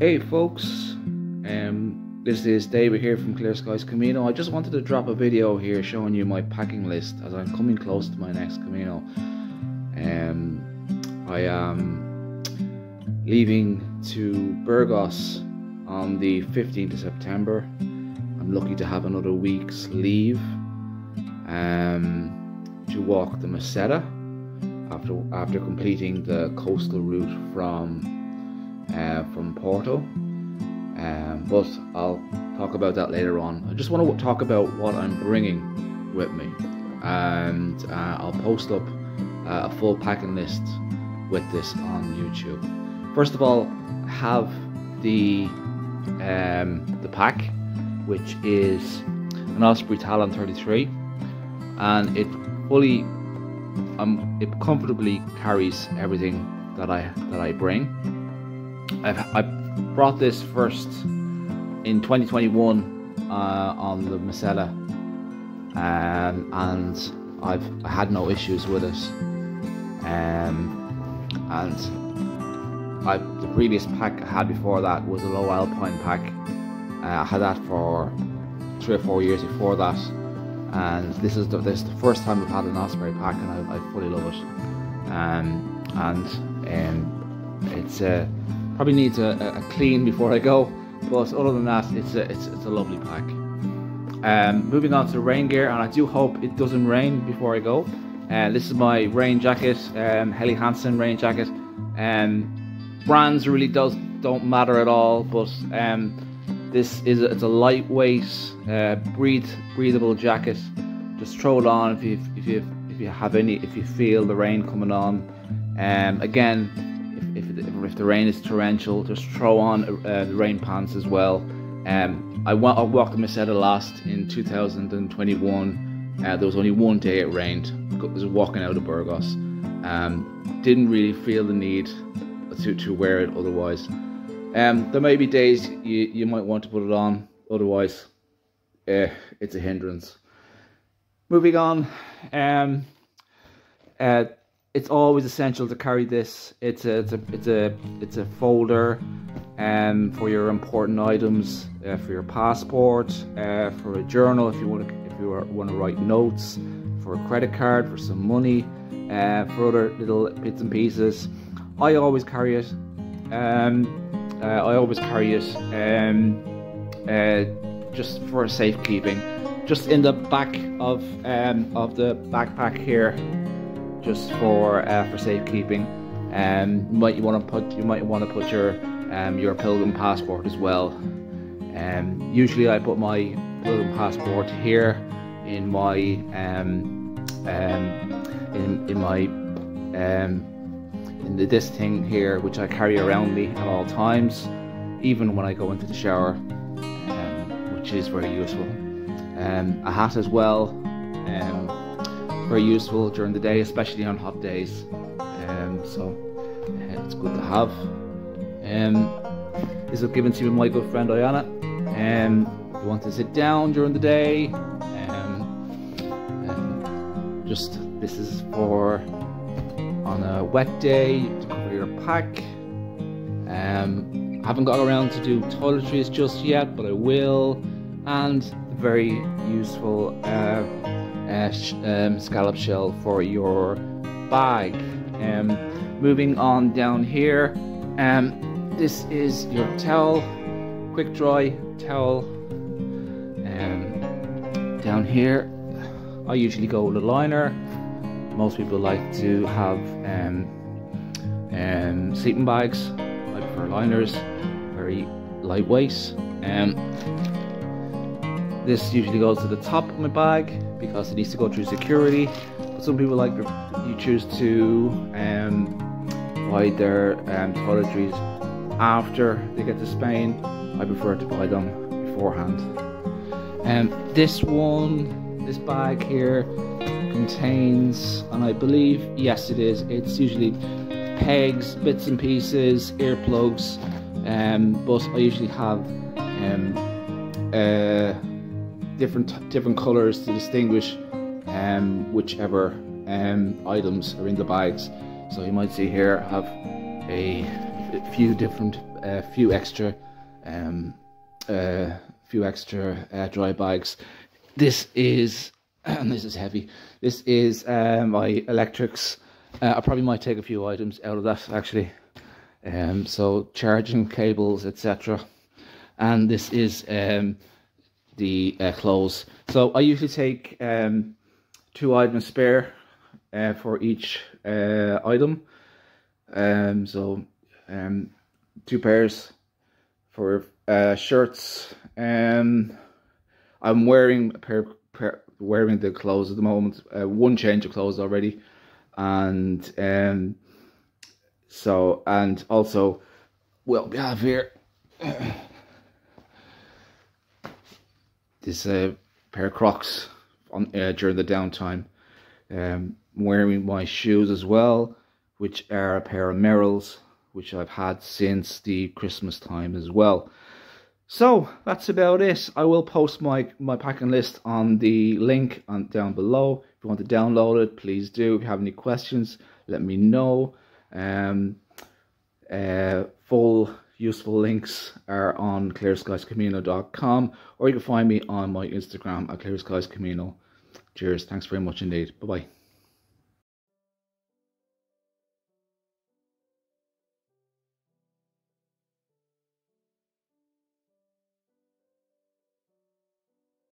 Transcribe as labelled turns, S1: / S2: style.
S1: Hey folks, this is David here from Clear Skies Camino. I just wanted to drop a video here showing you my packing list as I'm coming close to my next Camino. I am leaving to Burgos on the 15th of September. I'm lucky to have another week's leave to walk the meseta after completing the coastal route from Porto, but I'll talk about that later on. I just want to talk about what I'm bringing with me, and I'll post up a full packing list with this on YouTube. First of all, I have the pack, which is an Osprey Talon 33, and it comfortably carries everything that I bring. I brought this first in 2021 on the meseta, and I had no issues with it. The previous pack I had before that was a low alpine pack. I had that for 3 or 4 years before that, and this is the first time I've had an Osprey pack, and I fully love it. It's probably needs a clean before I go, but other than that, it's a lovely pack. Moving on to rain gear, and I do hope it doesn't rain before I go. This is my rain jacket, Helly Hansen rain jacket. Brands really don't matter at all, but it's a lightweight, breathable jacket. Just throw it on if you feel the rain coming on. Again, if the rain is torrential, just throw on the rain pants as well. I walked the meseta last in 2021. There was only one day it rained. I was walking out of Burgos. Didn't really feel the need to wear it otherwise. There may be days you might want to put it on, otherwise it's a hindrance. Moving on, it's always essential to carry this. It's a folder for your important items, for your passport, for a journal if you want to write notes, for a credit card, for some money, for other little bits and pieces. I always carry it. Just for safekeeping, just in the back of the backpack here, just for safekeeping. You might want to put your pilgrim passport as well. Usually I put my pilgrim passport here in this thing here, which I carry around me at all times, even when I go into the shower, which is very useful. A hat as well, very useful during the day, especially on hot days. So it's good to have. This was given to me by my good friend Diana. If you want to sit down during the day, this is for on a wet day to cover your pack. I haven't got around to do toiletries just yet, but I will. And very useful scallop shell for your bag. Moving on down here, this is your towel, quick dry towel. Down here, I usually go with a liner. Most people like to have sleeping bags. I prefer liners, very lightweight. This usually goes to the top of my bag because it needs to go through security. But some people you choose to buy their toiletries after they get to Spain. I prefer to buy them beforehand. This bag here contains, and I believe, yes it is, it's usually pegs, bits and pieces, earplugs, but I usually have different colors to distinguish whichever items are in the bags. So you might see here I have a few different a few extra dry bags. This is this is heavy. This is my electrics. I probably might take a few items out of that actually. So charging cables, etc. And this is the clothes. So I usually take 2 items spare for each item. So 2 pairs for shirts. I'm wearing wearing the clothes at the moment. 1 change of clothes already, and so, and also, well, we have here this pair of Crocs on during the downtime. Wearing my shoes as well, which are a pair of Merrells, which I've had since the Christmas time as well. So that's about it. I will post my packing list on the link down below. If you want to download it, please do. If you have any questions, let me know. Full useful links are on clearskiescamino.com, or you can find me on my Instagram at clearskiescamino. Cheers. Thanks very much indeed. Bye bye.